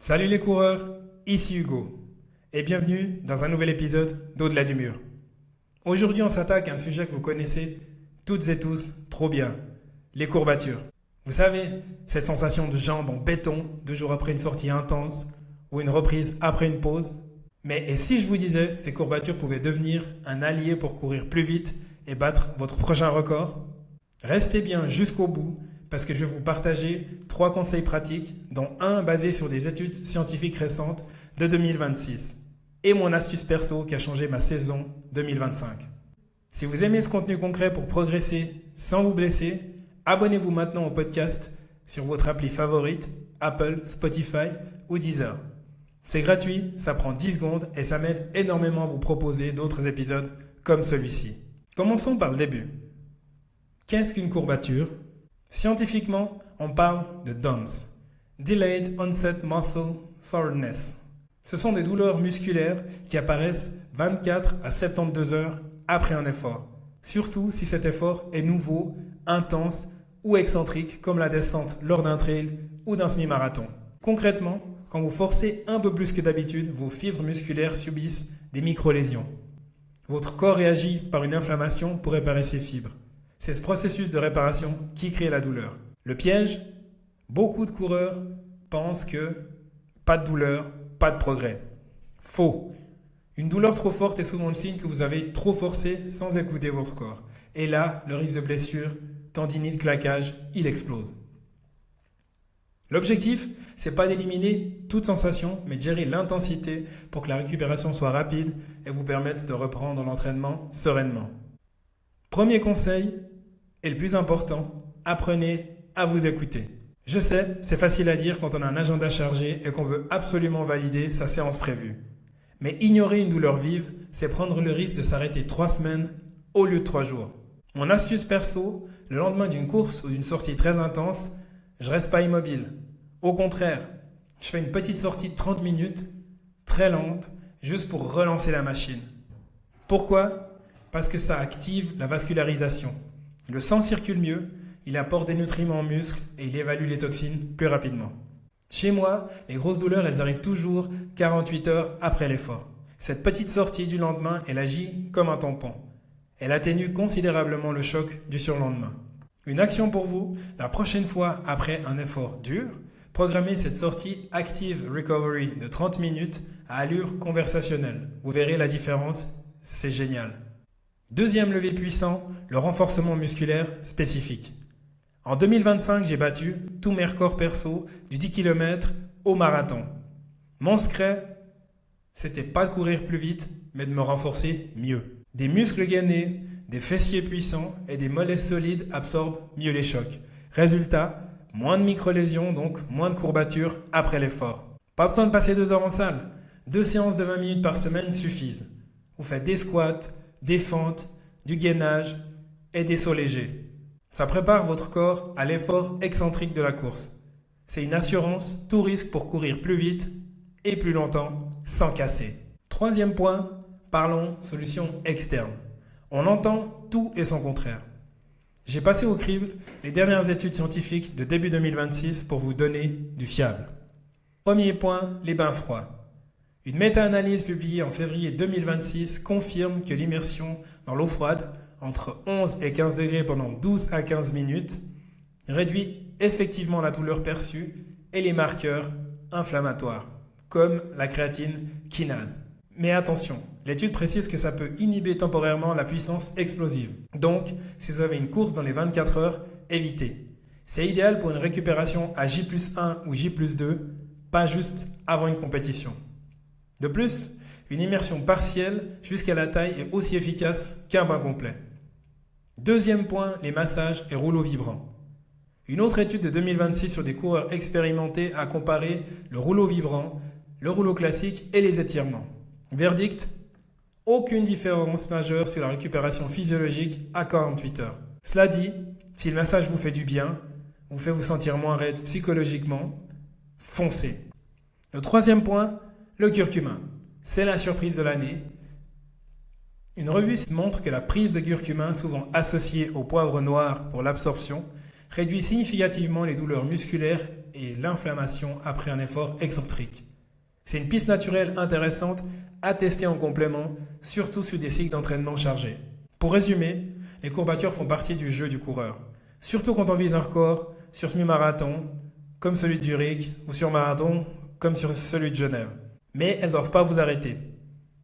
Salut les coureurs, ici Hugo et bienvenue dans un nouvel épisode d'Au-delà du mur. Aujourd'hui on s'attaque à un sujet que vous connaissez toutes et tous trop bien, les courbatures. Vous savez, cette sensation de jambes en béton 2 jours après une sortie intense ou une reprise après une pause. Mais et si je vous disais ces courbatures pouvaient devenir un allié pour courir plus vite et battre votre prochain record? Restez bien jusqu'au bout parce que je vais vous partager 3 conseils pratiques, dont un basé sur des études scientifiques récentes de 2026 et mon astuce perso qui a changé ma saison 2025. Si vous aimez ce contenu concret pour progresser sans vous blesser, abonnez-vous maintenant au podcast sur votre appli favorite, Apple, Spotify ou Deezer. C'est gratuit, ça prend 10 secondes et ça m'aide énormément à vous proposer d'autres épisodes comme celui-ci. Commençons par le début. Qu'est-ce qu'une courbature ? Scientifiquement, on parle de DOMS, Delayed Onset Muscle Soreness. Ce sont des douleurs musculaires qui apparaissent 24 à 72 heures après un effort, surtout si cet effort est nouveau, intense ou excentrique comme la descente lors d'un trail ou d'un semi-marathon. Concrètement, quand vous forcez un peu plus que d'habitude, vos fibres musculaires subissent des micro-lésions. Votre corps réagit par une inflammation pour réparer ces fibres. C'est ce processus de réparation qui crée la douleur. Le piège, beaucoup de coureurs pensent que pas de douleur, pas de progrès. Faux. Une douleur trop forte est souvent le signe que vous avez trop forcé sans écouter votre corps. Et là, le risque de blessure, tendinite, claquage, il explose. L'objectif, c'est pas d'éliminer toute sensation, mais de gérer l'intensité pour que la récupération soit rapide et vous permette de reprendre l'entraînement sereinement. Premier conseil, et le plus important, apprenez à vous écouter. Je sais, c'est facile à dire quand on a un agenda chargé et qu'on veut absolument valider sa séance prévue. Mais ignorer une douleur vive, c'est prendre le risque de s'arrêter 3 semaines au lieu de 3 jours. Mon astuce perso, le lendemain d'une course ou d'une sortie très intense, je reste pas immobile. Au contraire, je fais une petite sortie de 30 minutes, très lente, juste pour relancer la machine. Pourquoi ? Parce que ça active la vascularisation. Le sang circule mieux, il apporte des nutriments aux muscles et il évalue les toxines plus rapidement. Chez moi, les grosses douleurs, elles arrivent toujours 48 heures après l'effort. Cette petite sortie du lendemain, elle agit comme un tampon. Elle atténue considérablement le choc du surlendemain. Une action pour vous, la prochaine fois après un effort dur, programmez cette sortie Active Recovery de 30 minutes à allure conversationnelle. Vous verrez la différence, c'est génial. Deuxième levier puissant, le renforcement musculaire spécifique. En 2025, j'ai battu tous mes records perso du 10 km au marathon. Mon secret, c'était pas de courir plus vite, mais de me renforcer mieux. Des muscles gainés, des fessiers puissants et des mollets solides absorbent mieux les chocs. Résultat, moins de micro-lésions, donc moins de courbatures après l'effort. Pas besoin de passer 2 heures en salle. 2 séances de 20 minutes par semaine suffisent. Vous faites des squats, des fentes, du gainage et des sauts légers. Ça prépare votre corps à l'effort excentrique de la course. C'est une assurance tout risque pour courir plus vite et plus longtemps sans casser. Troisième point, parlons solution externe. On entend tout et son contraire. J'ai passé au crible les dernières études scientifiques de début 2026 pour vous donner du fiable. Premier point, les bains froids. Une méta-analyse publiée en février 2026 confirme que l'immersion dans l'eau froide, entre 11 et 15 degrés pendant 12 à 15 minutes, réduit effectivement la douleur perçue et les marqueurs inflammatoires, comme la créatine kinase. Mais attention, l'étude précise que ça peut inhiber temporairement la puissance explosive. Donc, si vous avez une course dans les 24 heures, évitez. C'est idéal pour une récupération à J+1 ou J+2, pas juste avant une compétition. De plus, une immersion partielle jusqu'à la taille est aussi efficace qu'un bain complet. Deuxième point, les massages et rouleaux vibrants. Une autre étude de 2026 sur des coureurs expérimentés a comparé le rouleau vibrant, le rouleau classique et les étirements. Verdict, aucune différence majeure sur la récupération physiologique à 48 heures. Cela dit, si le massage vous fait du bien, vous fait vous sentir moins raide psychologiquement, foncez. Le troisième point, le curcuma. C'est la surprise de l'année. Une revue montre que la prise de curcuma, souvent associée au poivre noir pour l'absorption, réduit significativement les douleurs musculaires et l'inflammation après un effort excentrique. C'est une piste naturelle intéressante à tester en complément, surtout sur des cycles d'entraînement chargés. Pour résumer, les courbatures font partie du jeu du coureur, surtout quand on vise un record sur semi-marathon, comme celui de Zurich, ou sur marathon, comme sur celui de Genève. Mais elles ne doivent pas vous arrêter.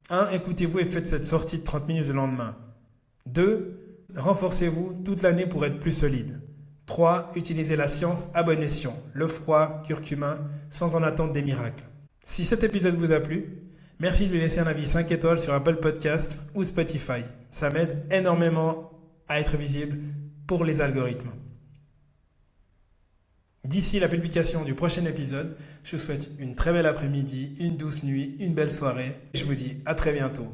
1. Écoutez-vous et faites cette sortie de 30 minutes le lendemain. 2. Renforcez-vous toute l'année pour être plus solide. 3. Utilisez la science à bon escient, le froid, curcumin, sans en attendre des miracles. Si cet épisode vous a plu, merci de lui laisser un avis 5 étoiles sur Apple Podcast ou Spotify. Ça m'aide énormément à être visible pour les algorithmes. D'ici la publication du prochain épisode, je vous souhaite une très belle après-midi, une douce nuit, une belle soirée. Je vous dis à très bientôt.